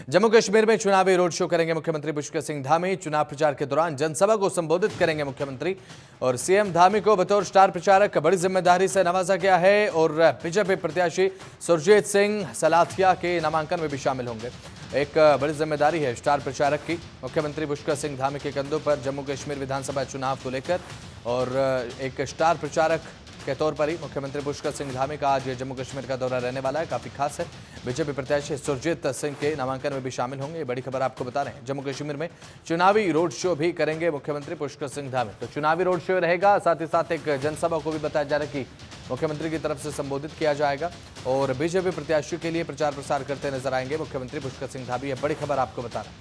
जम्मू कश्मीर में चुनावी road show करेंगे मुख्यमंत्री पुष्कर सिंह धामी। चुनाव प्रचार के दौरान जनसभा को संबोधित करेंगे मुख्यमंत्री। और सीएम धामी को बतौर स्टार प्रचारक बड़ी जिम्मेदारी से नवाजा गया है और बीजेपी प्रत्याशी सुरजीत सिंह सलाथिया के नामांकन में भी शामिल होंगे। एक बड़ी जिम्मेदारी है स्टार प्रचारक की मुख्यमंत्री पुष्कर सिंह धामी के कंधों पर जम्मू कश्मीर विधानसभा चुनाव को लेकर। और एक स्टार प्रचारक के तौर पर ही मुख्यमंत्री पुष्कर सिंह धामी का आज जम्मू कश्मीर का दौरा रहने वाला है, काफी खास है। बीजेपी प्रत्याशी सुरजीत सिंह के नामांकन में भी शामिल होंगे। ये बड़ी खबर आपको बता रहे हैं। जम्मू कश्मीर में चुनावी रोड शो भी करेंगे मुख्यमंत्री पुष्कर सिंह धामी। तो चुनावी रोड शो रहेगा, साथ ही साथ एक जनसभा को भी बताया जा रहा है कि मुख्यमंत्री की तरफ से संबोधित किया जाएगा और बीजेपी प्रत्याशी के लिए प्रचार प्रसार करते नजर आएंगे मुख्यमंत्री पुष्कर सिंह धामी। यह बड़ी खबर आपको बता रहे हैं।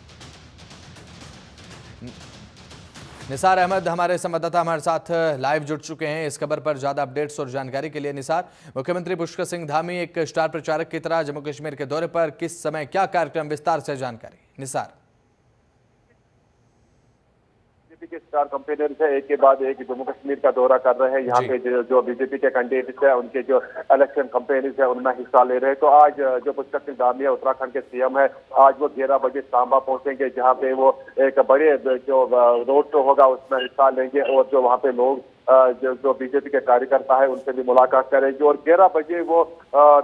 निसार अहमद हमारे संवाददाता हमारे साथ लाइव जुड़ चुके हैं इस खबर पर ज्यादा अपडेट्स और जानकारी के लिए। निसार, मुख्यमंत्री पुष्कर सिंह धामी एक स्टार प्रचारक की तरह जम्मू कश्मीर के दौरे पर किस समय क्या कार्यक्रम, विस्तार से जानकारी। निसार, बीजेपी के स्टार कैंपेनर है एक के बाद एक जम्मू कश्मीर का दौरा कर रहे हैं। यहाँ पे जो बीजेपी के कैंडिडेट्स है उनके जो इलेक्शन कैंपेन्स है उनमें हिस्सा ले रहे हैं। तो आज जो पुष्कर सिंह धामी है उत्तराखंड के सीएम है, आज वो 11 बजे सांबा पहुंचेंगे, जहाँ पे वो एक बड़े जो रोड शो होगा उसमें हिस्सा लेंगे और जो वहाँ पे लोग जो बीजेपी के कार्यकर्ता है उनसे भी मुलाकात करेंगे। और 11 बजे वो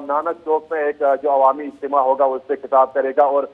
नानक चौक में एक जो अवामी इज्तिमा होगा उससे खिताब करेगा। और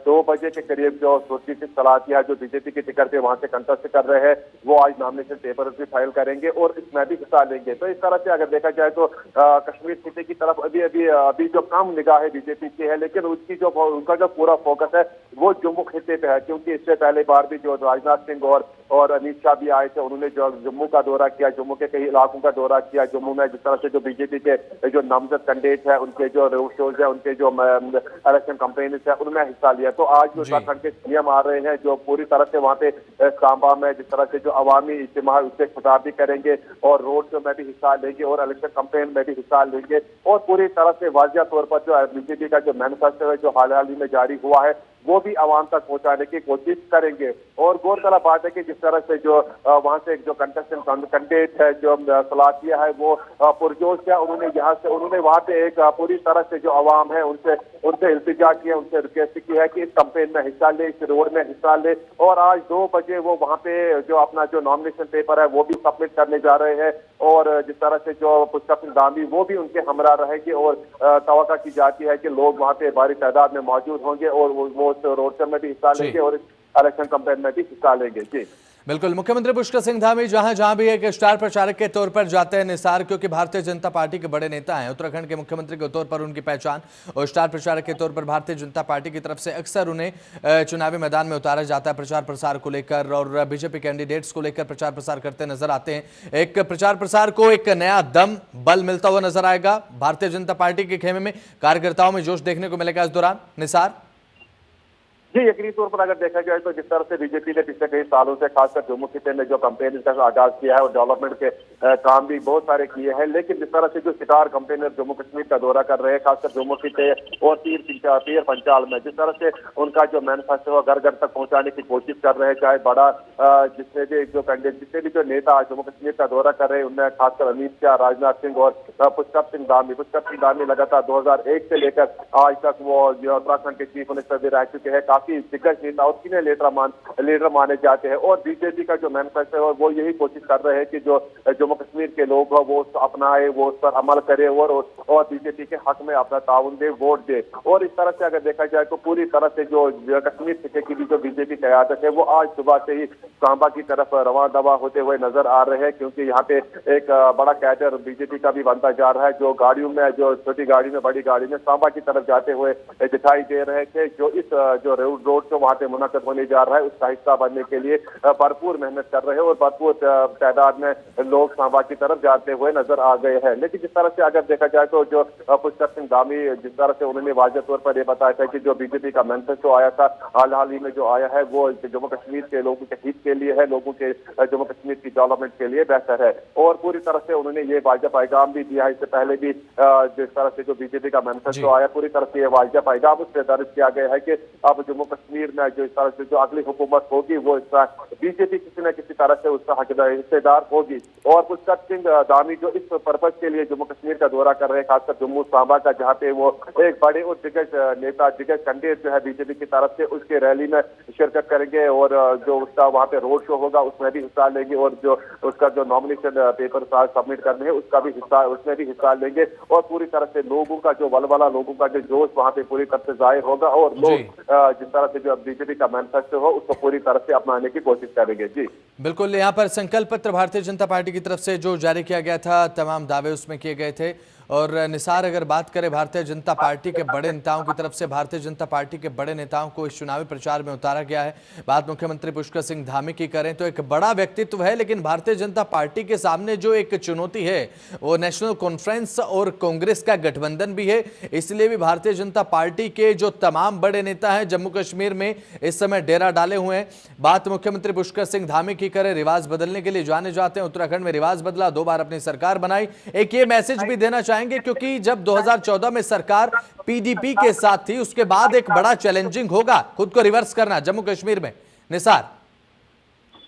2 बजे के करीब जो सुरजीत सिंह सलाथिया जो बीजेपी की टिकट पे वहां से कंटेस्ट कर रहे हैं वो आज नॉमिनेशन पेपर भी फाइल करेंगे और इसमें भी हिस्सा लेंगे। तो इस तरह से अगर देखा जाए तो कश्मीर खिते की तरफ अभी जो कम निगाह है बीजेपी की है, लेकिन उसकी जो उनका जो पूरा फोकस है वो जम्मू खिते पे है। क्योंकि इससे पहले बार भी जो राजनाथ सिंह और अमित शाह भी आए थे, उन्होंने जो जम्मू का दौरा किया, जम्मू के कई इलाकों का दौरा किया। जम्मू में जिस तरह से जो बीजेपी के जो नामजद कैंडिडेट है उनके जो रोड शोज है, उनके जो इलेक्शन कैंपेन्स है उनमें हिस्सा लिया। तो आज जो उत्तराखंड के सीएम आ रहे हैं जो पूरी तरह से वहाँ पे सांबा में जिस तरह से जो अवामी इज्तिमा उससे खिताब भी करेंगे और रोड शो में भी हिस्सा लेंगे और इलेक्शन कैंपेन में भी हिस्सा लेंगे। और पूरी तरह से वाजिया तौर पर जो बीजेपी का जो मैनिफेस्टो है जो हाल ही में जारी हुआ है वो भी आवाम तक पहुंचाने की कोशिश करेंगे। और गौरतलब बात है कि जिस तरह से जो वहां से जो कंटेस्टेंट कैंडिडेट है जो सलाथिया है वो पुरजोश है, उन्होंने वहां पे एक पूरी तरह से जो आवाम है उनसे इल्तिजा किया, उनसे रिक्वेस्ट की है कि इस कैंपेन में हिस्सा ले, इस रोड में हिस्सा ले। और आज 2 बजे वो वहां पे जो अपना जो नॉमिनेशन पेपर है वो भी सबमिट करने जा रहे हैं। और जिस तरह से जो पुष्कर सिंह धामी वो भी उनके हमरा रहेंगे और तवक्का की जाती है कि लोग वहां पे भारी तादाद में मौजूद होंगे और वो रोड शो में भी हिस्सा लेंगे और इलेक्शन कैंपेन में भी हिस्सा लेंगे। जी बिल्कुल, मुख्यमंत्री पुष्कर सिंह धामी जहां भी एक स्टार प्रचारक के तौर पर जाते हैं निसार, क्योंकि भारतीय जनता पार्टी के बड़े नेता हैं, उत्तराखंड के मुख्यमंत्री के तौर पर उनकी पहचान और स्टार प्रचारक के तौर पर भारतीय जनता पार्टी की तरफ से अक्सर उन्हें चुनावी मैदान में उतारा जाता है प्रचार प्रसार को लेकर और बीजेपी कैंडिडेट्स को लेकर प्रचार प्रसार करते नजर आते हैं। एक प्रचार प्रसार को एक नया दम बल मिलता हुआ नजर आएगा भारतीय जनता पार्टी के खेमे में, कार्यकर्ताओं में जोश देखने को मिलेगा इस दौरान। निसार जी, यकीनी तौर पर अगर देखा जाए तो जिस तरह से बीजेपी ने पिछले कई सालों से खासकर जम्मू खिते में जो कैंपेन का आगाज किया है और डेवलपमेंट के काम भी बहुत सारे किए हैं, लेकिन जिस तरह से जो स्टार कैंपेनर जम्मू कश्मीर का दौरा कर रहे हैं खासकर जम्मू खिते और पीर पंचाल में, जिस तरह से उनका जो मैनिफेस्टो घर घर तक पहुंचाने की कोशिश कर रहे हैं, चाहे बड़ा जितने भी जो नेता जम्मू कश्मीर का दौरा कर रहे हैं उनमें खासकर अमित शाह, राजनाथ सिंह और पुष्कर सिंह धामी लगातार 2001 से लेकर आज तक वो उत्तराखंड के चीफ मिनिस्टर भी रह चुके हैं। दिग्गज नेता और सीनियर लीडर माने जाते हैं और बीजेपी का जो मैनिफेस्टो है वो यही कोशिश कर रहे हैं कि जो जम्मू कश्मीर के लोग वो अपनाए, वो उस पर अमल करे और बीजेपी के हक में अपना ताउन दे, वोट दे। और इस तरह से अगर देखा जाए तो पूरी तरह से जो कश्मीर खिते की भी जो बीजेपी क़यादत है वो आज सुबह से ही सांबा की तरफ रवां दवा होते हुए नजर आ रहे हैं, क्योंकि यहाँ पे एक बड़ा कैडर बीजेपी का भी बनता जा रहा है जो गाड़ियों में, जो छोटी गाड़ी में, बड़ी गाड़ी में सांबा की तरफ जाते हुए दिखाई दे रहे थे। जो इस जो रोड शो वहां पे मुनक़द होने जा रहा है उसका हिस्सा बनने के लिए भरपूर मेहनत कर रहे हैं और भरपूर तादाद में लोग सांबा की तरफ जाते हुए नजर आ गए हैं। लेकिन जिस तरह से अगर देखा जाए तो जो पुष्कर सिंह धामी जिस तरह से उन्होंने वाज़ेह तौर पर यह बताया था कि जो बीजेपी का मैनिफेस्टो आया था हाल ही में जो आया है वो जम्मू कश्मीर के लोगों के हित के लिए है, लोगों के जम्मू कश्मीर की डेवलपमेंट के लिए बेहतर है। और पूरी तरह से उन्होंने ये वाज़ेह पैगाम भी दिया है। इससे पहले भी जिस तरह से जो बीजेपी का मैनिफेस्टो आया पूरी तरह से ये वाज़ेह पैगाम उससे दर्ज किया गया है कि अब जम्मू जम्मू कश्मीर में जो इस तरह से जो अगली हुकूमत होगी वो इसका बीजेपी किसी न किसी तरह से उसका हिस्सेदार होगी। और पुष्कर सिंह धामी जो इस पर्पज के लिए जम्मू कश्मीर का दौरा कर रहे हैं, खासकर जम्मू सांबा का, जहाँ पे वो एक बड़े और दिग्गज नेता, दिग्गज कैंडिडेट जो है बीजेपी की तरफ से, उसके रैली में शिरकत करेंगे और जो उसका वहाँ पे रोड शो होगा उसमें भी हिस्सा लेंगे और जो उसका जो नॉमिनेशन पेपर सबमिट करने हैं उसका भी हिस्सा, उसमें भी हिस्सा लेंगे। और पूरी तरह से लोगों का जो वलवला, लोगों का जो जोश वहाँ पे पूरी तरह से जाहिर होगा और लोग जिस तरह से जो बीजेपी का मैनिफेस्टो हो उसको पूरी तरह से अपनाने की कोशिश करेंगे। जी बिल्कुल, यहाँ पर संकल्प पत्र भारतीय जनता पार्टी की तरफ से जो जारी किया गया था, तमाम दावे उसमें किए गए थे। और निसार, अगर बात करें भारतीय जनता पार्टी के बड़े नेताओं की तरफ से, भारतीय जनता पार्टी के बड़े नेताओं को इस चुनावी प्रचार में उतारा गया है। बात मुख्यमंत्री पुष्कर सिंह धामी की करें तो एक बड़ा व्यक्तित्व है, लेकिन भारतीय जनता पार्टी के सामने जो एक चुनौती है वो नेशनल कॉन्फ्रेंस और कांग्रेस का गठबंधन भी है। इसलिए भी भारतीय जनता पार्टी के जो तमाम बड़े नेता हैं जम्मू कश्मीर में इस समय डेरा डाले हुए हैं। बात मुख्यमंत्री पुष्कर सिंह धामी की करें, रिवाज बदलने के लिए जाने जाते हैं, उत्तराखंड में रिवाज बदला, 2 बार अपनी सरकार बनाई। एक ये मैसेज भी देना चाहेंगे, क्योंकि जब 2014 में सरकार पीडीपी के साथ थी, उसके बाद एक बड़ा चैलेंजिंग होगा खुद को रिवर्स करना जम्मू कश्मीर में। निसार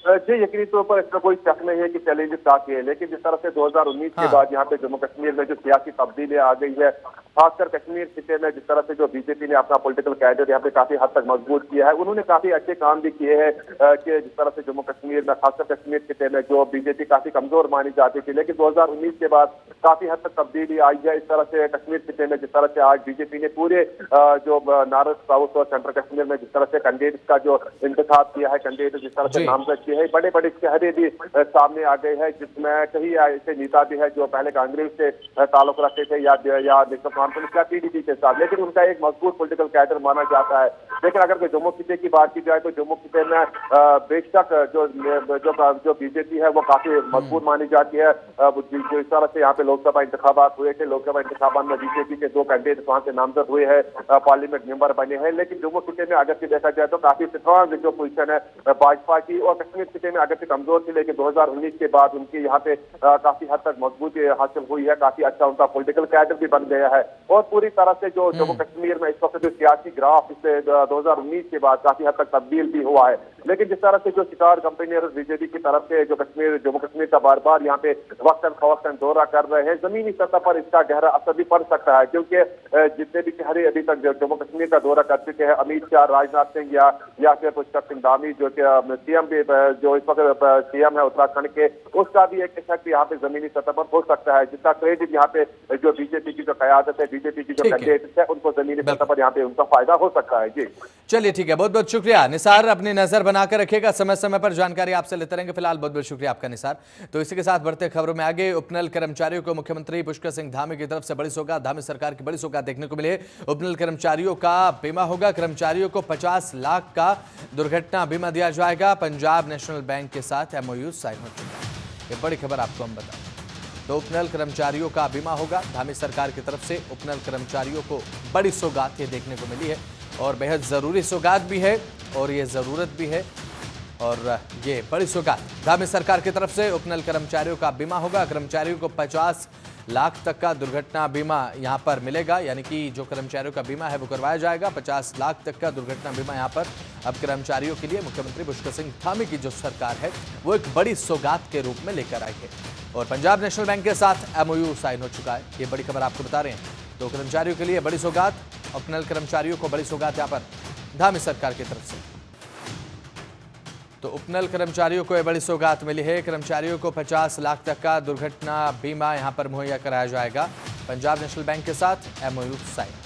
जी, यकीनी तौर पर इसमें कोई शक नहीं है कि चैलेंजेस काफी है, लेकिन जिस तरह से 2019 के बाद यहाँ पे जम्मू कश्मीर में जो सियासी तब्दीली आ गई है, खासकर कश्मीर खिते में जिस तरह से जो बीजेपी ने अपना पॉलिटिकल कैडर यहाँ पे काफी हद तक मजबूत किया है, उन्होंने काफी अच्छे काम भी किए हैं कि जिस तरह से जम्मू कश्मीर में, खासकर कश्मीर खिते में जो बीजेपी काफी कमजोर मानी जाती थी, लेकिन 2019 के बाद काफी हद तक तब्दीली आई है। इस तरह से कश्मीर खिते में जिस तरह से आज बीजेपी ने पूरे जो नॉर्थ, साउथ और सेंट्रल कश्मीर में जिस तरह से कैंडिडेट का जो इंतखाब किया है, कैंडिडेट जिस तरह से नामजद किए हैं, बड़े बड़े चेहरे भी सामने आ गए हैं, जिसमें कई ऐसे नेता भी है जो पहले कांग्रेस से ताल्लुक रखते थे या नेशनल कॉन्फ्रेंस या पीडीपी के साथ, लेकिन उनका एक मजबूत पॉलिटिकल कैडर माना जाता है। लेकिन अगर कोई जम्मू खिते की बात की जाए तो जम्मू खिते में बेशक जो बीजेपी है वो काफी मजबूत मानी जाती है। जो इस तरह से यहाँ पे लोकसभा इंतखाबात हुए थे, लोकसभा इंतखाबात में बीजेपी के 2 कैंडिडेट वहां से नामजद हुए हैं, पार्लियामेंट मेंबर बने हैं। लेकिन जम्मू खिते में अगर से देखा जाए तो काफी स्ट्रॉन्ग जो पोजीशन है भाजपा की, और कश्मीर खिते में अगर से कमजोर थी, लेकिन 2019 के बाद उनकी यहाँ पे काफी हद तक मजबूती हासिल हुई है, काफी अच्छा उनका पॉलिटिकल कैडर भी बन गया है। और पूरी तरह से जो जम्मू कश्मीर में इस वक्त जो सियासी ग्राफ इससे 2019 के बाद काफी हद तक तब्दील भी हुआ है। लेकिन जिस तरह से जो शिकार कंपेनियर बीजेपी की तरफ से जो जम्मू कश्मीर का बार बार यहाँ पे वक्तन फवक्तन दौरा कर रहे हैं, जमीनी सतह पर इसका गहरा असर भी पड़ सकता है, क्योंकि जितने भी चेहरे अभी तक जम्मू कश्मीर का दौरा कर चुके हैं, अमित शाह, राजनाथ सिंह या फिर पुष्कर सिंह धामी जो सीएम भी जो इस वक्त सीएम है उत्तराखंड के, उसका भी एक इफेक्ट यहाँ पे जमीनी सतह पर हो सकता है, जिसका क्रेडिट यहाँ पे जो बीजेपी की जो कयादत है, बीजेपी की जो कैंडिडेट है, उनको जमीनी सतह पर यहाँ पे उनका फायदा हो सकता है। जी चलिए, ठीक है, बहुत बहुत शुक्रिया निसार, अपनी नजर बनाकर रखिएगा, समय समय पर जानकारी आपसे लेते रहेंगे। फिलहाल बहुत बहुत शुक्रिया आपका निसार। तो इसी के साथ बढ़ते खबरों में आगे, उपनल कर्मचारियों को मुख्यमंत्री पुष्कर सिंह धामी की तरफ से बड़ी सौगात, धामी सरकार की बड़ी सौगात देखने को मिली है। उपनल कर्मचारियों का बीमा होगा, कर्मचारियों को 50 लाख का दुर्घटना बीमा दिया जाएगा। पंजाब नेशनल बैंक के साथ MOU साइन हो चुका है, ये बड़ी खबर आपको हम बताएं। तो उपनल कर्मचारियों का बीमा होगा, धामी सरकार की तरफ से उपनल कर्मचारियों को बड़ी सौगात ये देखने को मिली है, और बेहद ज़रूरी सौगात भी है, और ये ज़रूरत भी है, और ये बड़ी सौगात धामी सरकार की तरफ से उपनल कर्मचारियों का बीमा होगा। कर्मचारियों को 50 लाख तक का दुर्घटना बीमा यहाँ पर मिलेगा, यानी कि जो कर्मचारियों का बीमा है वो करवाया जाएगा। 50 लाख तक का दुर्घटना बीमा यहाँ पर अब कर्मचारियों के लिए मुख्यमंत्री पुष्कर सिंह धामी की जो सरकार है वो एक बड़ी सौगात के रूप में लेकर आई है। और पंजाब नेशनल बैंक के साथ MOU साइन हो चुका है, ये बड़ी खबर आपको बता रहे हैं। तो कर्मचारियों के लिए बड़ी सौगात, उपनल कर्मचारियों को बड़ी सौगात यहाँ पर धामी सरकार की तरफ से। तो उपनल कर्मचारियों को यह बड़ी सौगात मिली है, कर्मचारियों को 50 लाख तक का दुर्घटना बीमा यहां पर मुहैया कराया जाएगा। पंजाब नेशनल बैंक के साथ MOU साइन।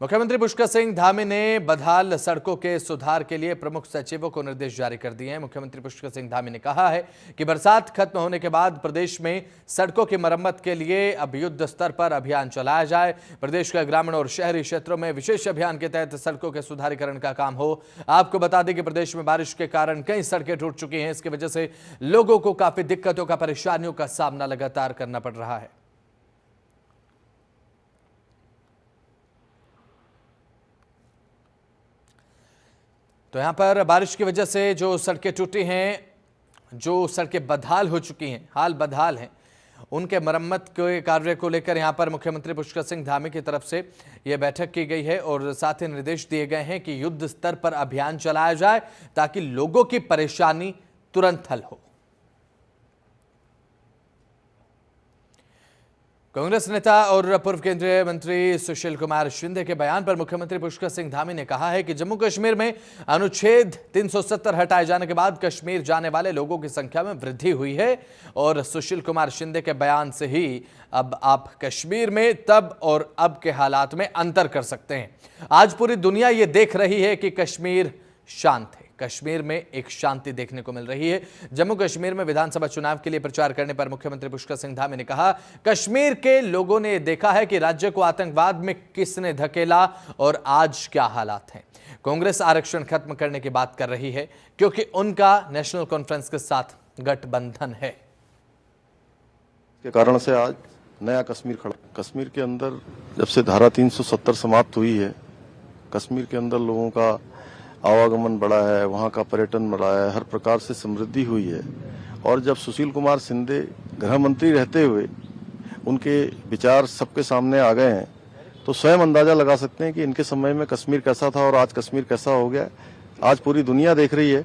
मुख्यमंत्री पुष्कर सिंह धामी ने बदहाल सड़कों के सुधार के लिए प्रमुख सचिवों को निर्देश जारी कर दिए हैं। मुख्यमंत्री पुष्कर सिंह धामी ने कहा है कि बरसात खत्म होने के बाद प्रदेश में सड़कों की मरम्मत के लिए अब युद्ध स्तर पर अभियान चलाया जाए। प्रदेश के ग्रामीण और शहरी क्षेत्रों में विशेष अभियान के तहत सड़कों के सुधारीकरण का काम हो। आपको बता दें कि प्रदेश में बारिश के कारण कई सड़कें टूट चुकी हैं, इसकी वजह से लोगों को काफी दिक्कतों का, परेशानियों का सामना लगातार करना पड़ रहा है। तो यहां पर बारिश की वजह से जो सड़कें टूटी हैं, जो सड़कें बदहाल हो चुकी हैं, हाल बदहाल हैं, उनके मरम्मत के कार्य को लेकर यहां पर मुख्यमंत्री पुष्कर सिंह धामी की तरफ से यह बैठक की गई है और साथ ही निर्देश दिए गए हैं कि युद्ध स्तर पर अभियान चलाया जाए ताकि लोगों की परेशानी तुरंत हल हो। कांग्रेस नेता और पूर्व केंद्रीय मंत्री सुशील कुमार शिंदे के बयान पर मुख्यमंत्री पुष्कर सिंह धामी ने कहा है कि जम्मू कश्मीर में अनुच्छेद 370 हटाए जाने के बाद कश्मीर जाने वाले लोगों की संख्या में वृद्धि हुई है और सुशील कुमार शिंदे के बयान से ही अब आप कश्मीर में तब और अब के हालात में अंतर कर सकते हैं। आज पूरी दुनिया ये देख रही है कि कश्मीर शांत है, कश्मीर में एक शांति देखने को मिल रही है। जम्मू कश्मीर में विधानसभा चुनाव के लिए प्रचार करने पर मुख्यमंत्री पुष्कर सिंह धामी ने कहा, कश्मीर के लोगों ने देखा है कि राज्य को आतंकवाद में किसने धकेला और आज क्या हालात हैं। कांग्रेस आरक्षण खत्म करने की बात कर रही है क्योंकि उनका नेशनल कॉन्फ्रेंस के साथ गठबंधन है। के कारण से आज नया कश्मीर खड़ा। कश्मीर के अंदर जब से धारा 370 समाप्त हुई है, कश्मीर के अंदर लोगों का आवागमन बढ़ा है, वहाँ का पर्यटन बढ़ा है, हर प्रकार से समृद्धि हुई है। और जब सुशील कुमार शिंदे गृह मंत्री रहते हुए उनके विचार सबके सामने आ गए हैं तो स्वयं अंदाजा लगा सकते हैं कि इनके समय में कश्मीर कैसा था और आज कश्मीर कैसा हो गया। आज पूरी दुनिया देख रही है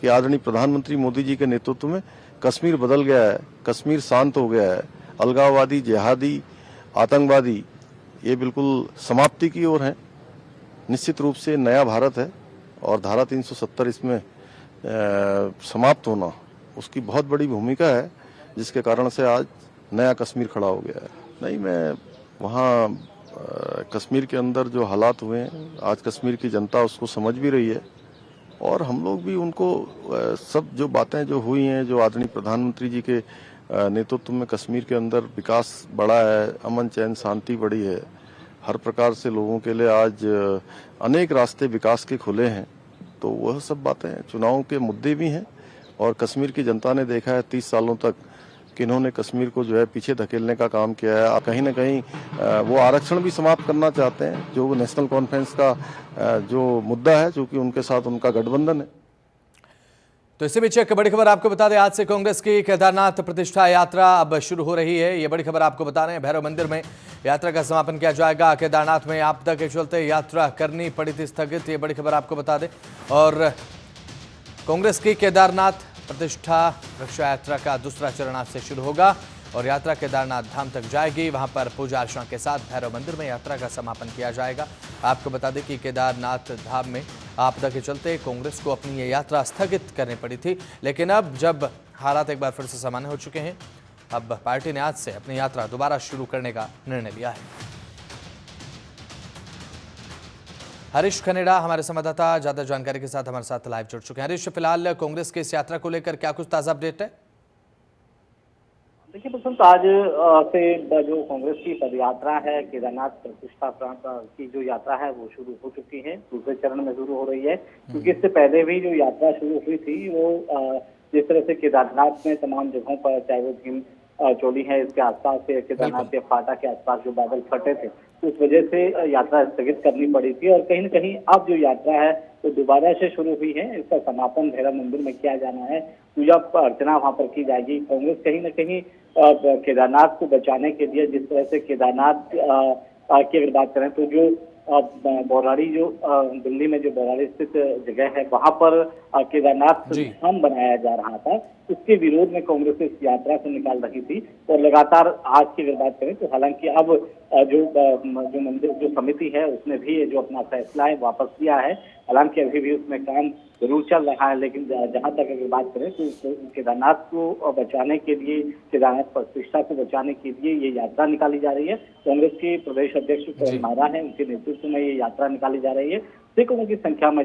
कि आदरणीय प्रधानमंत्री मोदी जी के नेतृत्व में कश्मीर बदल गया है, कश्मीर शांत हो गया है। अलगाववादी, जिहादी, आतंकवादी ये बिल्कुल समाप्ति की ओर है। निश्चित रूप से नया भारत है और धारा 370 इसमें समाप्त होना उसकी बहुत बड़ी भूमिका है, जिसके कारण से आज नया कश्मीर खड़ा हो गया है। नहीं, मैं वहाँ कश्मीर के अंदर जो हालात हुए हैं, आज कश्मीर की जनता उसको समझ भी रही है और हम लोग भी उनको सब जो बातें जो हुई हैं, जो आदरणीय प्रधानमंत्री जी के नेतृत्व में कश्मीर के अंदर विकास बढ़ा है, अमन चैन शांति बढ़ी है, हर प्रकार से लोगों के लिए आज अनेक रास्ते विकास के खुले हैं। तो वह सब बातें चुनाव के मुद्दे भी हैं और कश्मीर की जनता ने देखा है 30 सालों तक किन्होंने कश्मीर को जो है पीछे धकेलने का काम किया है। कहीं न कहीं वो आरक्षण भी समाप्त करना चाहते हैं, जो नेशनल कॉन्फ्रेंस का जो मुद्दा है, चूंकि उनके साथ उनका गठबंधन है। तो इसी बीच एक बड़ी खबर आपको बता दें, आज से कांग्रेस की केदारनाथ प्रतिष्ठा यात्रा अब शुरू हो रही है। ये बड़ी खबर आपको बता रहे हैं, भैरव मंदिर में यात्रा का समापन किया जाएगा। केदारनाथ में आपदा के चलते यात्रा करनी पड़ी थी स्थगित, ये बड़ी खबर आपको बता दें। और कांग्रेस की केदारनाथ प्रतिष्ठा रक्षा यात्रा का दूसरा चरण आज से शुरू होगा और यात्रा केदारनाथ धाम तक जाएगी। वहां पर पूजा अर्चना के साथ भैरव मंदिर में यात्रा का समापन किया जाएगा। आपको बता दें कि केदारनाथ धाम में आपदा के चलते कांग्रेस को अपनी ये यात्रा स्थगित करनी पड़ी थी, लेकिन अब जब हालात एक बार फिर से सामान्य हो चुके हैं, अब पार्टी ने आज से अपनी यात्रा दोबारा शुरू करने का निर्णय लिया है। हरीश खनेडा हमारे संवाददाता ज्यादा जानकारी के साथ हमारे साथ लाइव जुड़ चुके हैं। हरीश, फिलहाल कांग्रेस की इस यात्रा को लेकर क्या कुछ ताजा अपडेट है? देखिए बसंत, आज से जो कांग्रेस की पदयात्रा है केदारनाथ प्रतिष्ठा की जो यात्रा है वो शुरू हो चुकी है, दूसरे चरण में शुरू हो रही है। क्योंकि इससे पहले भी जो यात्रा शुरू हुई थी वो जिस तरह से केदारनाथ में तमाम जगहों पर, चाहे वो भीम चोली है इसके आसपास से, केदारनाथ के फाटा के आसपास जो बादल फटे थे, उस वजह से यात्रा स्थगित करनी पड़ी थी। और कहीं न कहीं अब जो यात्रा है वो दोबारा से शुरू हुई है। इसका समापन भैरव मंदिर में किया जाना है, पूजा अर्चना वहां पर की जाएगी। कांग्रेस कहीं न कहीं केदारनाथ को बचाने के लिए, जिस तरह से केदारनाथ की अगर बात करें तो जो बौराड़ी, जो दिल्ली में जो बौराड़ी स्थित जगह है, वहां पर केदारनाथ धाम बनाया जा रहा था, उसके विरोध में कांग्रेस इस यात्रा को निकाल रही थी। और लगातार आज की अगर बात करें तो हालांकि अब जो मंदिर जो समिति है उसने भी जो अपना फैसला है वापस लिया है। हालांकि अभी भी उसमें काम जरूर चल रहा है, लेकिन जहां तक अगर बात करें तो केदारनाथ को बचाने के लिए, केदारनाथ प्रतिष्ठा को बचाने के लिए ये यात्रा निकाली जा रही है। कांग्रेस के प्रदेश अध्यक्ष करण मारा है, उनके नेतृत्व में ये यात्रा निकाली जा रही है। सैकड़ों की संख्या में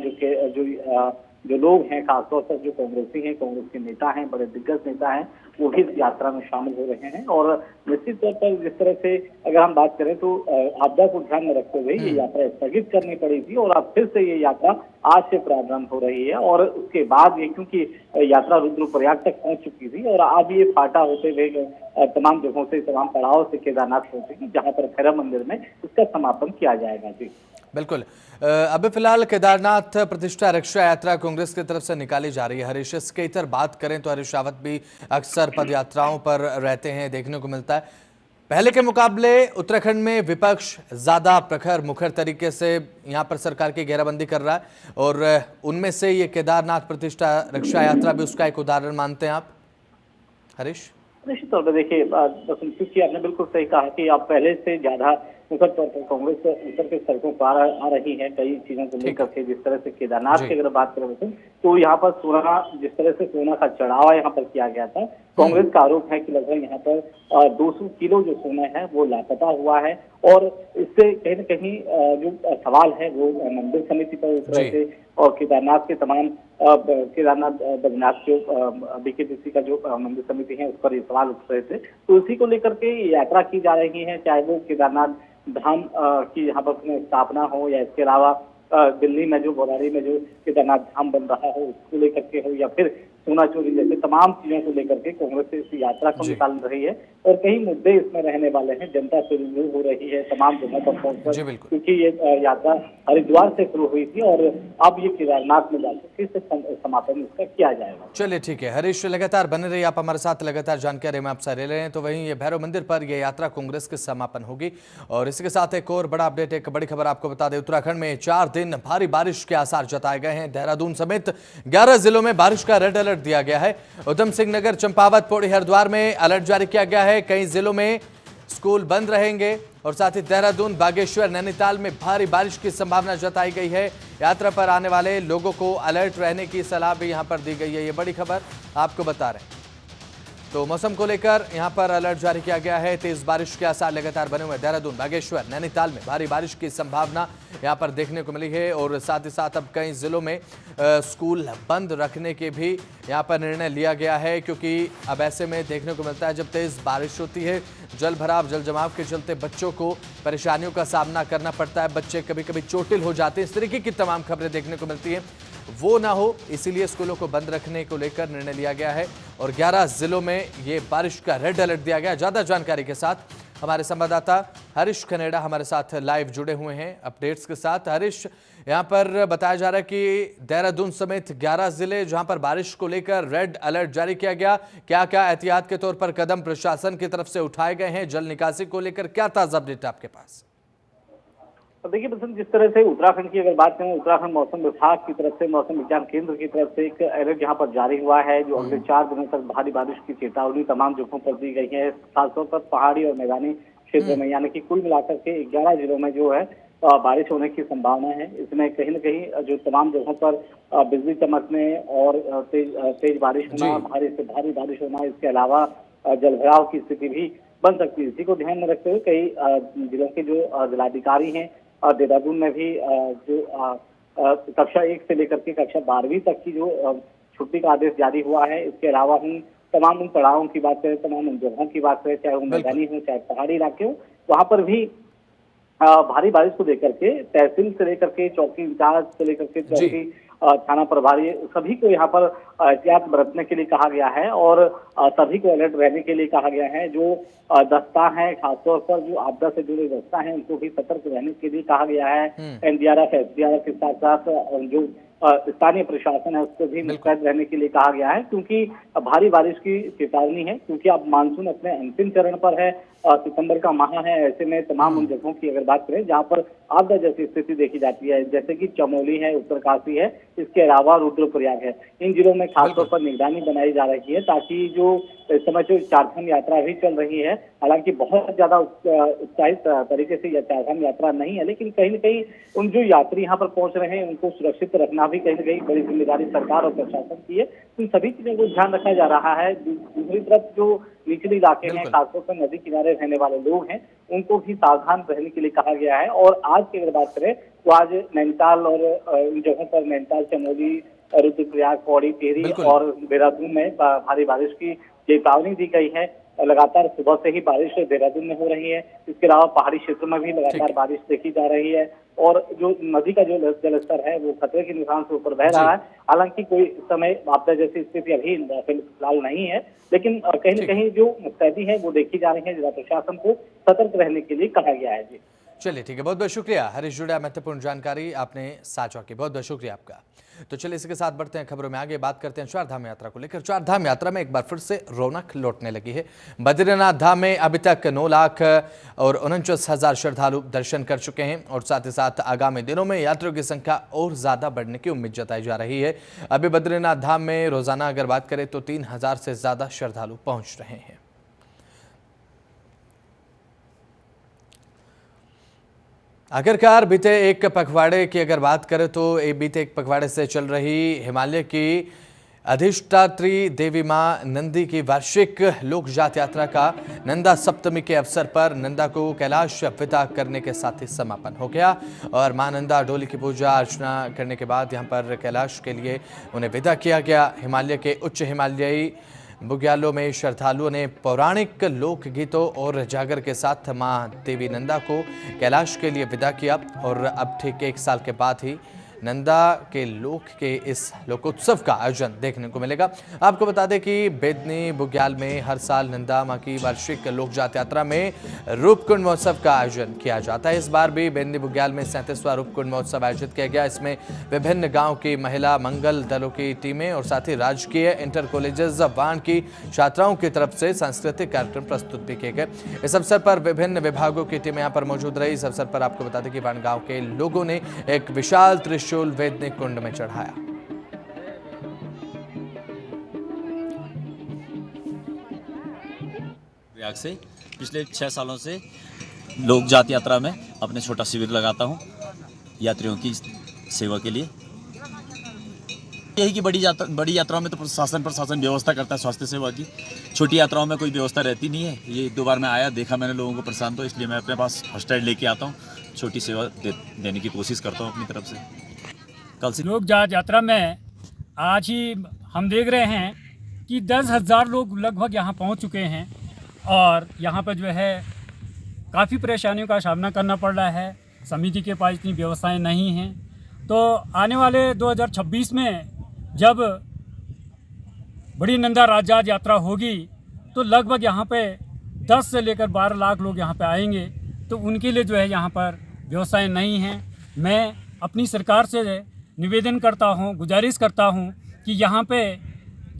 जो लोग हैं, खासतौर पर जो कांग्रेसी हैं, कांग्रेस के नेता हैं, बड़े दिग्गज नेता हैं, वो भी इस यात्रा में शामिल हो रहे हैं। और निश्चित तौर पर जिस तरह से अगर हम बात करें तो आपदा को ध्यान में रखते हुए ये यात्रा स्थगित करनी पड़ी थी और अब फिर से ये यात्रा आज से प्रारंभ हो रही है। और उसके बाद ये, क्योंकि यात्रा रुद्रप्रयाग तक पहुंच चुकी थी और अब ये फाटा होते हुए तमाम जगहों से, तमाम पड़ाव से केदारनाथ पहुंचेगी, जहाँ पर भैरव मंदिर में इसका समापन किया जाएगा। जी बिल्कुल। अभी फिलहाल केदारनाथ प्रतिष्ठा रक्षा यात्रा कांग्रेस की तरफ से निकाली जा रही है। हरीश, इसके इतर बात करें तो हरीश रावत भी अक्सर पद यात्राओं पर रहते हैं, देखने को मिलता है। पहले के मुकाबले उत्तराखंड में विपक्ष ज्यादा प्रखर मुखर तरीके से यहां पर सरकार की घेराबंदी कर रहा है और उनमें से ये केदारनाथ प्रतिष्ठा रक्षा यात्रा भी उसका एक उदाहरण मानते हैं आप हरीश? निश्चित तौर पर देखिए, क्योंकि आपने बिल्कुल सही कहा कि आप पहले से ज्यादा मुखर तौर पर कांग्रेस ऊपर के सड़कों पर आ रही है कई चीजों को लेकर के। जिस तरह से केदारनाथ की अगर बात करें तो यहाँ पर सोना, जिस तरह से सोना का चढ़ावा यहाँ पर किया गया था, कांग्रेस का आरोप है कि लगभग यहाँ पर 200 किलो जो सोना है वो लापता हुआ है। और इससे कहीं न कहीं जो सवाल है वो मंदिर समिति पर उठ रहे थे और केदारनाथ के तमाम केदारनाथ बद्रीनाथ जो बीकेटीसी का जो मंदिर समिति है उस पर ये सवाल उठ रहे थे। तो इसी को लेकर के यात्रा की जा रही है, चाहे वो केदारनाथ धाम की यहाँ पर स्थापना हो या इसके अलावा दिल्ली में जो बौराड़ी में जो केदारनाथ धाम बन रहा हो उसको लेकर के हो या फिर सोना चोरी जैसे तमाम चीजों को लेकर के कांग्रेस इस यात्रा को निकाल रही है। और कई मुद्दे इसमें रहने वाले हैं, जनता से रूबरू हो रही है तमाम जगह पर पहुंचकर, क्योंकि ये यात्रा हरिद्वार से शुरू हुई थी और अब ये केदारनाथ में जाकर फिर से समापन इसका किया जाएगा। चलिए ठीक है हरीश, लगातार बने रहिए आप हमारे साथ, लगातार जानकारी में आपसे ले रहे हैं। तो वहीं ये भैरव मंदिर पर यह यात्रा कांग्रेस के समापन होगी। और इसी के साथ एक और बड़ा अपडेट, एक बड़ी खबर आपको बता दें, उत्तराखंड में 4 दिन भारी बारिश के आसार जताए गए हैं। देहरादून समेत 11 जिलों में बारिश का रेड अलर्ट दिया गया है। उधम सिंह नगर, चंपावत, पौड़ी, हरिद्वार में अलर्ट जारी किया गया है। कई जिलों में स्कूल बंद रहेंगे और साथ ही देहरादून, बागेश्वर, नैनीताल में भारी बारिश की संभावना जताई गई है। यात्रा पर आने वाले लोगों को अलर्ट रहने की सलाह भी यहां पर दी गई है। ये बड़ी खबर आपको बता रहे हैं। तो मौसम को लेकर यहां पर अलर्ट जारी किया गया है। तेज बारिश के आसार लगातार बने हुए। देहरादून, बागेश्वर, नैनीताल में भारी बारिश की संभावना यहां पर देखने को मिली है। और साथ ही साथ अब कई जिलों में स्कूल बंद रखने के भी यहां पर निर्णय लिया गया है, क्योंकि अब ऐसे में देखने को मिलता है जब तेज बारिश होती है, जल भराव, जल जमाव के चलते बच्चों को परेशानियों का सामना करना पड़ता है। बच्चे कभी कभी चोटिल हो जाते हैं, इस तरीके की तमाम खबरें देखने को मिलती हैं। वो ना हो इसीलिए स्कूलों को बंद रखने को लेकर निर्णय लिया गया है और 11 जिलों में ये बारिश का रेड अलर्ट दिया गया। ज्यादा जानकारी के साथ हमारे संवाददाता हरीश खनेड़ा हमारे साथ लाइव जुड़े हुए हैं अपडेट्स के साथ। हरीश, यहां पर बताया जा रहा है कि देहरादून समेत 11 जिले जहां पर बारिश को लेकर रेड अलर्ट जारी किया गया, क्या क्या एहतियात के तौर पर कदम प्रशासन की तरफ से उठाए गए हैं? जल निकासी को लेकर क्या ताजा अपडेट आपके पास? देखिए बसंत, जिस तरह से उत्तराखंड की अगर बात करें, उत्तराखंड मौसम विभाग की तरफ से, मौसम विज्ञान केंद्र की तरफ से एक अलर्ट यहाँ पर जारी हुआ है, जो अगले 4 दिनों तक भारी बारिश की चेतावनी तमाम जगहों पर दी गई है, खासतौर पर पहाड़ी और मैदानी क्षेत्रों में। यानी कि कुल मिलाकर के 11 जिलों में जो है बारिश होने की संभावना है। इसमें कहीं न कहीं जो तमाम जगहों पर बिजली चमकने और तेज बारिश होना, भारी से भारी बारिश होना, इसके अलावा जलभराव की स्थिति भी बन सकती है। इसी को ध्यान में रखते हुए कई जिलों के जो जिलाधिकारी हैं, देहरादून में भी जो कक्षा 1 से लेकर के कक्षा 12वीं तक की जो छुट्टी का आदेश जारी हुआ है, इसके अलावा हम तमाम उन पड़ावों की बात करें, तमाम उन जगहों की बात करें, चाहे वो मैदानी हो चाहे पहाड़ी इलाके हो, वहां पर भी भारी बारिश को लेकर के तहसील से लेकर के चौकी इंचार्ज से लेकर के चौकी थाना प्रभारी सभी को यहाँ पर एहतियात बरतने के लिए कहा गया है और सभी को अलर्ट रहने के लिए कहा गया है। जो दस्ता है, खासतौर पर जो आपदा से जुड़े दस्ता है, उनको भी सतर्क रहने के लिए कहा गया है। एनडीआरएफ, एसडीआरएफ के साथ साथ जो स्थानीय प्रशासन है उसको भी मुस्तैद रहने के लिए कहा गया है, क्योंकि भारी बारिश की चेतावनी है, क्योंकि अब मानसून अपने अंतिम चरण पर है, सितंबर का माह है। ऐसे में तमाम उन जगहों की अगर बात करें जहाँ पर आपदा जैसी स्थिति देखी जाती है, जैसे कि चमोली है, उत्तरकाशी है, इसके अलावा रुद्रप्रयाग है, इन जिलों में खासतौर पर निगरानी बनाई जा रही है, ताकि जो इस समय जो चारधाम यात्रा भी चल रही है, हालांकि बहुत ज्यादा उत्साहित तरीके से यह चारधाम यात्रा नहीं है, लेकिन कहीं न कहीं उन जो यात्री यहाँ पर पहुंच रहे हैं उनको सुरक्षित रखना भी कहीं न कहीं बड़ी जिम्मेदारी सरकार और प्रशासन की है। इन सभी चीजों को ध्यान रखा जा रहा है। दूसरी तरफ जो निचले इलाके हैं, खासतौर पर नदी किनारे रहने वाले लोग हैं, उनको भी सावधान रहने के लिए कहा गया है। और आज की अगर बात करें तो आज नैनीताल और इन जगहों पर नैनीताल, चमोली, रुद्रप्रयाग, पौड़ी, टिहरी और देहरादून में भारी बारिश की चेतावनी दी गई है। लगातार सुबह से ही बारिश देहरादून में हो रही है। इसके अलावा पहाड़ी क्षेत्रों में भी लगातार बारिश देखी जा रही है और जो नदी का जो जलस्तर है वो खतरे के निशान से ऊपर बह रहा है। हालांकि कोई समय आपदा जैसी स्थिति अभी फिलहाल नहीं है, लेकिन कहीं न कहीं जो मुस्तैदी है वो देखी जा रही है। जिला प्रशासन को सतर्क रहने के लिए कहा गया है। जी चलिए ठीक है, बहुत बहुत शुक्रिया हरीश जुड़ा, महत्वपूर्ण जानकारी आपने साझा की, बहुत बहुत शुक्रिया आपका। तो चलिए इसके साथ बढ़ते हैं खबरों में आगे, बात करते हैं चारधाम यात्रा को लेकर। चारधाम यात्रा में एक बार फिर से रौनक लौटने लगी है। बद्रीनाथ धाम में अभी तक 9,49,000 श्रद्धालु दर्शन कर चुके हैं और साथ ही साथ आगामी दिनों में यात्रियों की संख्या और ज्यादा बढ़ने की उम्मीद जताई जा रही है। अभी बद्रीनाथ धाम में रोजाना अगर बात करें तो 3,000 से ज्यादा श्रद्धालु पहुंच रहे हैं। आखिरकार बीते एक पखवाड़े की अगर बात करें तो बीते एक पखवाड़े से चल रही हिमालय की अधिष्ठात्री देवी मां नंदी की वार्षिक लोक जात यात्रा का नंदा सप्तमी के अवसर पर नंदा को कैलाश विदा करने के साथ ही समापन हो गया और मां नंदा डोली की पूजा अर्चना करने के बाद यहां पर कैलाश के लिए उन्हें विदा किया गया। हिमालय के उच्च हिमालयी बुग्यालों में श्रद्धालुओं ने पौराणिक लोकगीतों और जागर के साथ मां देवी नंदा को कैलाश के लिए विदा किया और अब ठीक एक साल के बाद ही नंदा के लोक के इस लोकोत्सव का आयोजन देखने को मिलेगा। आपको बता दें कि बेदनी बुग्याल में हर साल नंदा मां की वार्षिक लोक जात यात्रा में रूपकुंड महोत्सव का आयोजन किया जाता है। इस बार भी बेदनी बुग्याल में 37वां रूपकुंड महोत्सव आयोजित किया गया। इसमें विभिन्न गांव की महिला मंगल दलों की टीमें और साथ ही राजकीय इंटर कॉलेजेस वाण की छात्राओं की तरफ से सांस्कृतिक कार्यक्रम प्रस्तुत भी किए गए। इस अवसर पर विभिन्न विभागों की टीमें यहाँ पर मौजूद रही। इस अवसर पर आपको बता दें कि वाण गांव के लोगों ने एक विशाल त्रिशूल वेदनी कुंड में चढ़ाया। प्रयाग से पिछले 6 सालों से लोक जात यात्रा में अपने छोटा शिविर लगाता हूं यात्रियों की सेवा के लिए। यही कि बड़ी यात्राओं में तो प्रशासन व्यवस्था करता है स्वास्थ्य सेवा की। छोटी यात्राओं में कोई व्यवस्था रहती नहीं है। ये 1-2 बार मैं आया, देखा मैंने लोगों को परेशान, तो इसलिए मैं अपने पास फर्स्ट एड लेके आता हूँ, छोटी सेवा देने की कोशिश करता हूँ अपनी तरफ से। कल से लोक जात यात्रा में आज ही हम देख रहे हैं कि 10,000 लोग लगभग यहाँ पहुँच चुके हैं और यहाँ पर जो है काफ़ी परेशानियों का सामना करना पड़ रहा है। समिति के पास इतनी व्यवस्थाएं नहीं हैं। तो आने वाले 2026 में जब बड़ी नंदा राजजात यात्रा होगी तो लगभग यहाँ पे 10 से लेकर 12 लाख लोग यहाँ पे आएंगे। तो उनके लिए जो है यहाँ पर व्यवस्थाएं नहीं हैं। मैं अपनी सरकार से निवेदन करता हूँ, गुजारिश करता हूँ कि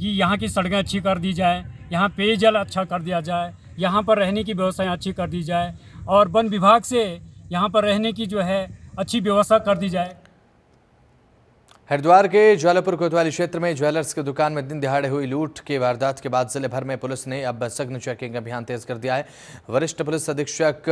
यहाँ की सड़कें अच्छी कर दी जाए, यहाँ पेयजल अच्छा कर दिया जाए, यहाँ पर रहने की व्यवस्थाएं अच्छी कर दी जाए और वन विभाग से यहाँ पर रहने की जो है अच्छी व्यवस्था कर दी जाए। हरिद्वार के ज्वालापुर कोतवाली क्षेत्र में ज्वेलर्स की दुकान में दिन दिहाड़े हुई लूट की वारदात के बाद जिले भर में पुलिस ने अब सघन चेकिंग अभियान तेज कर दिया है। वरिष्ठ पुलिस अधीक्षक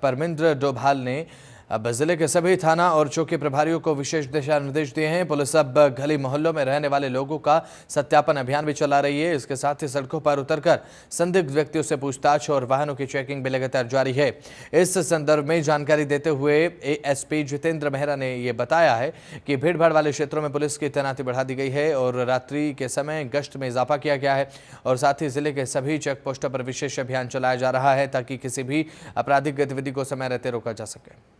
परमिंद्र डोभाल ने अब जिले के सभी थाना और चौकी प्रभारियों को विशेष दिशा निर्देश दिए हैं। पुलिस अब गली मोहल्लों में रहने वाले लोगों का सत्यापन अभियान भी चला रही है। इसके साथ ही सड़कों पर उतरकर संदिग्ध व्यक्तियों से पूछताछ और वाहनों की चेकिंग भी लगातार जारी है। इस संदर्भ में जानकारी देते हुए एएसपी जितेंद्र मेहरा ने ये बताया है कि भीड़भाड़ वाले क्षेत्रों में पुलिस की तैनाती बढ़ा दी गई है और रात्रि के समय गश्त में इजाफा किया गया है और साथ ही जिले के सभी चेक पोस्टों पर विशेष अभियान चलाया जा रहा है ताकि किसी भी आपराधिक गतिविधि को समय रहते रोका जा सके।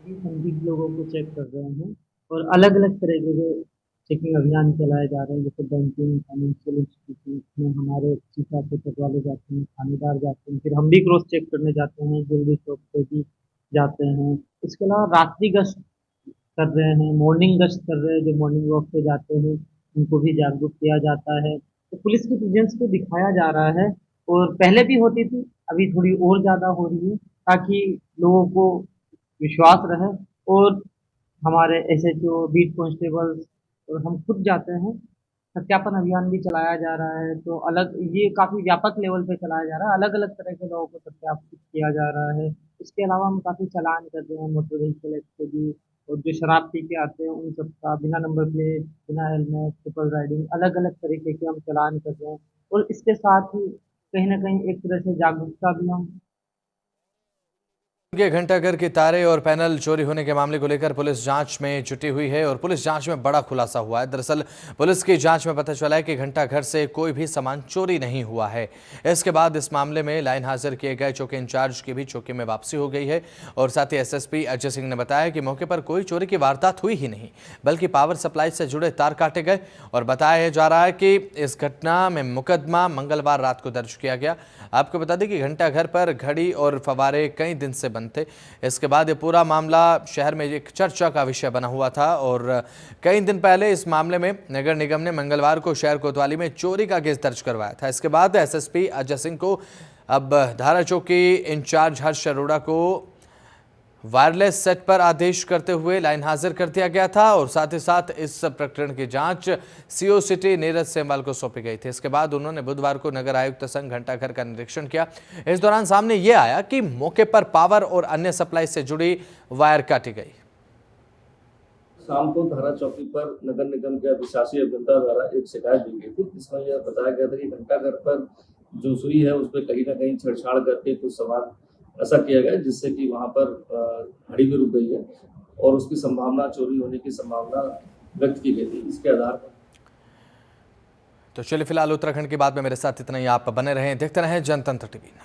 संदिग्ध लोगों को चेक कर रहे हैं और अलग अलग तरह के चेकिंग अभियान चलाए जा रहे हैं। जैसे बैंकिंग, फाइनेंशियल इंस्टीट्यूट में हमारे सीसा के चेक वाले जाते हैं, थानेदार जाते हैं, फिर हम भी क्रॉस चेक करने जाते हैं, ज्वेलरी शॉप पे भी जाते हैं। इसके अलावा रात्रि गश्त कर रहे हैं, मॉर्निंग गश्त कर रहे हैं। जो मॉर्निंग वॉक पे जाते हैं उनको भी जागरूक किया जाता है। तो पुलिस की प्रेजेंस को दिखाया जा रहा है और पहले भी होती थी, अभी थोड़ी और ज़्यादा हो रही है ताकि लोगों को विश्वास रहे। और हमारे एसएचओ, बीट कांस्टेबल्स और हम खुद जाते हैं, सत्यापन अभियान भी चलाया जा रहा है। तो ये काफ़ी व्यापक लेवल पे चलाया जा रहा है, अलग अलग तरह के लोगों को सत्यापित किया जा रहा है। इसके अलावा हम काफ़ी चालान कर रहे हैं मोटर व्हीकल एक्ट के भी, और जो शराब पी के आते हैं उन सबका बिना नंबर प्लेट, बिना हेलमेट, ट्रिपल राइडिंग, अलग अलग तरीके के हम चालान कर रहे हैं। और इसके साथ ही कहीं ना कहीं एक तरह से जागरूकता भी हम के घंटाघर के तारे और पैनल चोरी होने के मामले को लेकर पुलिस जांच में जुटी हुई है और पुलिस जांच में बड़ा खुलासा हुआ है। दरअसल पुलिस की जांच में पता चला है कि घंटाघर से कोई भी सामान चोरी नहीं हुआ है। इसके बाद इस मामले में लाइन हाजिर किए गए चौकी इंचार्ज की भी चौकी में वापसी हो गई है और साथ ही एसएसपी अजय सिंह ने बताया कि मौके पर कोई चोरी की वारदात हुई ही नहीं, बल्कि पावर सप्लाई से जुड़े तार काटे गए। और बताया जा रहा है कि इस घटना में मुकदमा मंगलवार रात को दर्ज किया गया। आपको बता दें कि घंटाघर पर घड़ी और फवारे कई दिन से बंद थे। इसके बाद ये पूरा मामला शहर में एक चर्चा का विषय बना हुआ था और कई दिन पहले इस मामले में नगर निगम ने मंगलवार को शहर कोतवाली में चोरी का केस दर्ज करवाया था। इसके बाद एसएसपी अजय सिंह को अब धारा चौकी इंचार्ज हर्ष अरोड़ा को वायरलेस सेट पर आदेश करते हुए लाइन हाजिर कर दिया गया था और साथ ही साथ इस प्रकरण की जांच सीओ सिटी नीरज सेमवाल को सौंपी गई थी। इसके बाद उन्होंने बुधवार को नगर आयुक्त संग घंटाघर का निरीक्षण किया। इस दौरान सामने ये आया कि मौके पर पावर और अन्य सप्लाई से जुड़ी वायर काटी गई। शाम को धारा चौकी पर नगर निगम के अधिशासी अभियंता द्वारा एक शिकायत दी गई थी, जिसमें यह बताया गया था कि घंटाघर पर जो सुई है उस पर कहीं ना कहीं छेड़छाड़ करके कुछ सामान ऐसा किया गया जिससे कि वहां पर घड़ी भी रुक गई है और उसकी संभावना, चोरी होने की संभावना व्यक्त की गई थी। इसके आधार पर तो चलिए फिलहाल उत्तराखंड की बात में मेरे साथ इतना ही। आप बने रहें, देखते रहें जनतंत्र टीवी।